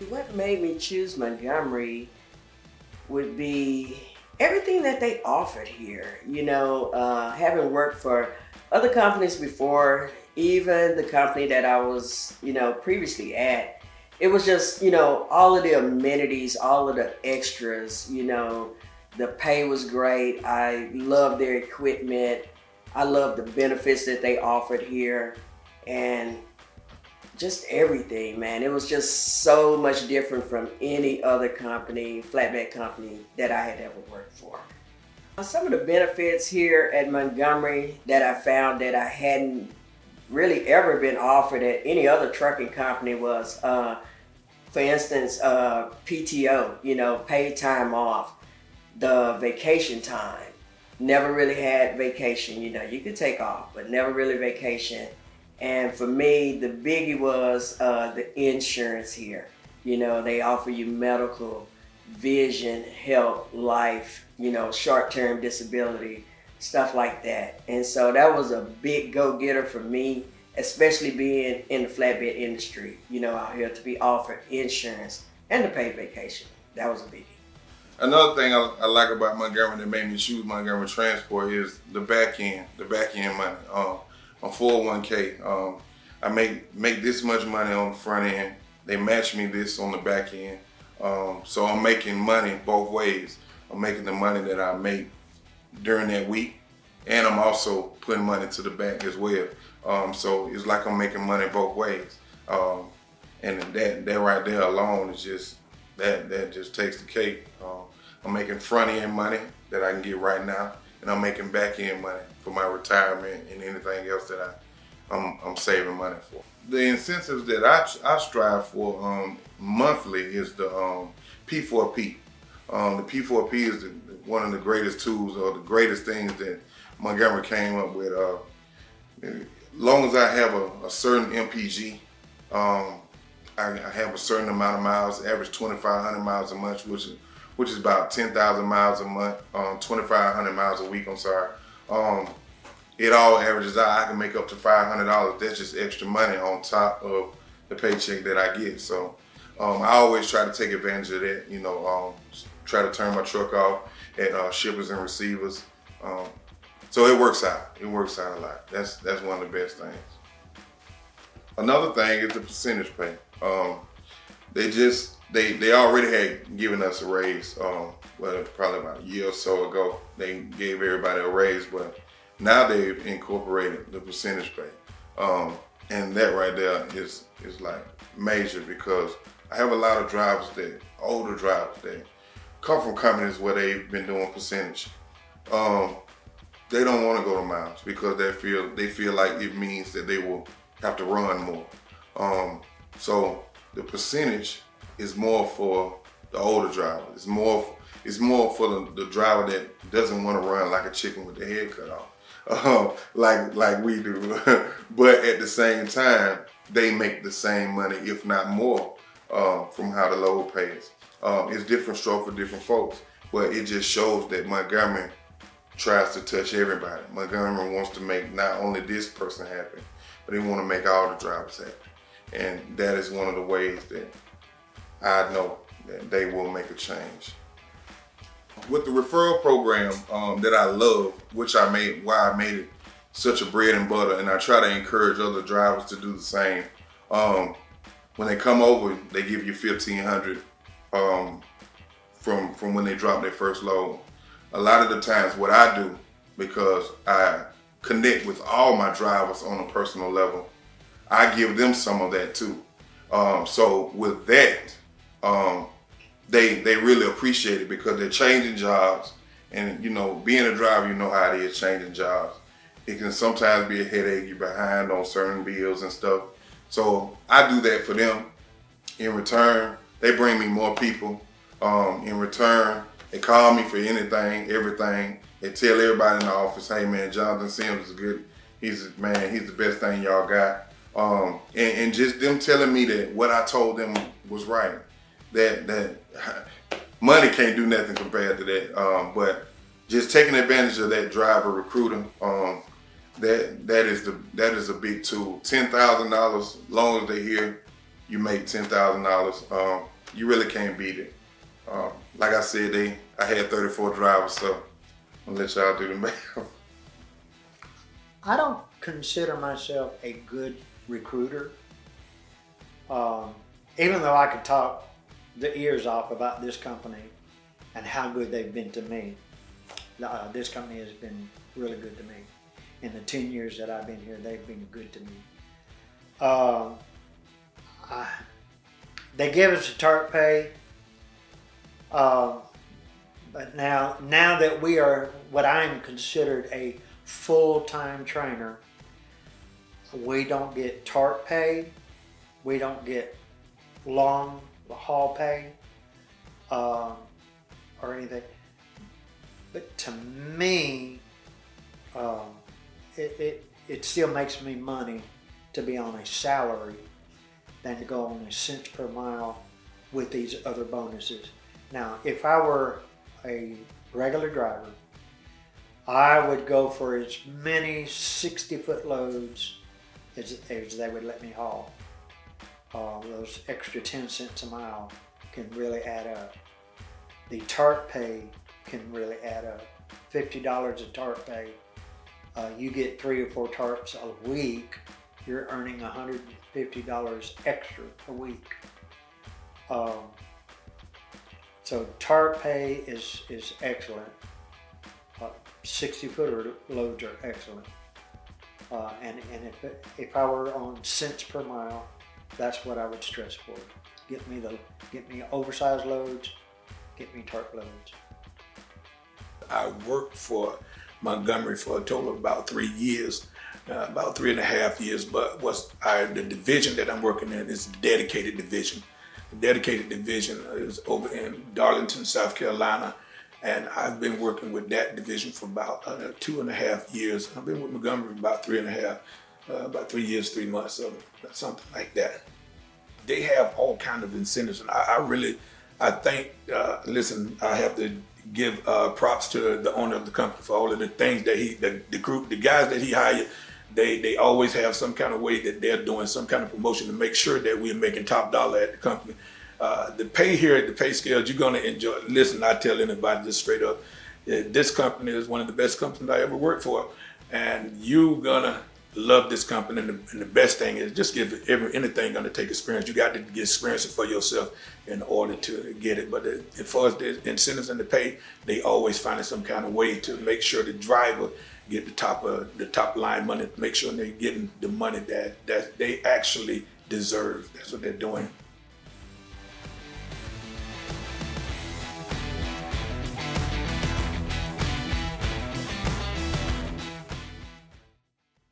What made me choose Montgomery would be everything that they offered here. Having worked for other companies before, even the company that I was, previously at, it was just, all of the amenities, all of the extras, the pay was great. I loved their equipment. I loved the benefits that they offered here. And just everything, man. It was just so much different from any other company, flatbed company that I had ever worked for. Some of the benefits here at Montgomery that I found that I hadn't really ever been offered at any other trucking company was, for instance, PTO, paid time off, the vacation time. Never really had vacation, you could take off, but never really vacation. And for me, the biggie was the insurance here. They offer you medical, vision, health, life, short-term disability, stuff like that. And so that was a big go-getter for me, especially being in the flatbed industry, out here to be offered insurance and to pay vacation. That was a biggie. Another thing I like about Montgomery that made me choose Montgomery Transport is the back end money. On 401k, I make this much money on the front end. They match me this on the back end. So I'm making money both ways. I'm making the money that I make during that week, and I'm also putting money to the bank as well. So it's like I'm making money both ways. And that right there alone is just, that just takes the cake. I'm making front end money that I can get right now, and I'm making back end money for my retirement and anything else that I'm saving money for. The incentives that I strive for monthly is the P4P. The P4P is one of the greatest tools or the greatest things that Montgomery came up with. As long as I have a certain MPG, I have a certain amount of miles, average 2,500 miles a month, which is about 10,000 miles a month, 2,500 miles a week, I'm sorry. It all averages out. I can make up to $500. That's just extra money on top of the paycheck that I get. So I always try to take advantage of that, try to turn my truck off at shippers and receivers. So it works out. It works out a lot. That's one of the best things. Another thing is the percentage pay. They already had given us a raise, probably about a year or so ago. They gave everybody a raise, but now they've incorporated the percentage pay. And that right there is like major, because I have a lot of older drivers that come from companies where they've been doing percentage. They don't want to go to miles because they feel like it means that they will have to run more. So the percentage is more for the older driver. It's more for the driver that doesn't want to run like a chicken with their head cut off, like we do. But at the same time, they make the same money, if not more, from how the load pays. It's different stroke for different folks, but it just shows that Montgomery tries to touch everybody. Montgomery wants to make not only this person happy, but they want to make all the drivers happy. And that is one of the ways that I know that they will make a change. With the referral program that I love, why I made it such a bread and butter, and I try to encourage other drivers to do the same. When they come over, they give you $1,500 from when they drop their first load. A lot of the times what I do, because I connect with all my drivers on a personal level, I give them some of that too. So with that, they really appreciate it, because they're changing jobs, and being a driver, how it is changing jobs. It can sometimes be a headache. You're behind on certain bills and stuff. So I do that for them. In return, they bring me more people. In return, they call me for anything, everything. They tell everybody in the office, "Hey man, Jonathan Sims is good. He's the best thing y'all got." And just them telling me that what I told them was right. That money can't do nothing compared to that. But just taking advantage of that driver recruiter, that is a big tool. $10,000, long as they're here, you make $10,000. you really can't beat it. Like I said, I had 34 drivers, so I'll let y'all do the math. I don't consider myself a good recruiter. Even though I could talk the ears off about this company and how good they've been to me, this company has been really good to me. In the 10 years that I've been here, they've been good to me. They give us a TARP pay, but now that we are what I'm considered a full-time trainer, we don't get TARP pay, we don't get long haul pay, or anything. But to me, it still makes me money to be on a salary than to go on a cents per mile with these other bonuses. Now, if I were a regular driver, I would go for as many 60-foot loads as they would let me haul. Those extra 10 cents a mile can really add up. The TARP pay can really add up. $50 a TARP pay. You get 3 or 4 tarps a week, you're earning $150 extra a week. So TARP pay is excellent. 60-footer loads are excellent. And if I were on cents per mile, that's what I would stress for. Get me oversized loads, get me TARP loads. I worked for Montgomery for a total of about 3 years, about 3.5 years, but the division that I'm working in is the dedicated division. The dedicated division is over in Darlington, South Carolina, and I've been working with that division for about 2.5 years. I've been with Montgomery for about 3.5, about 3 years, 3 months, so something like that. They have all kinds of incentives, and I think, listen, I have to give props to the owner of the company for all of the things that the guys that he hired. They always have some kind of way that they're doing some kind of promotion to make sure that we're making top dollar at the company. The pay here at the pay scales, you're gonna enjoy. Listen, I tell anybody this straight up. This company is one of the best companies I ever worked for, and you're gonna love this company. And the best thing is just give anything gonna take experience. You got to get experience for yourself in order to get it. But as far as the incentives and the pay, they always find some kind of way to make sure the driver get the top line money, make sure they're getting the money that they actually deserve. That's what they're doing.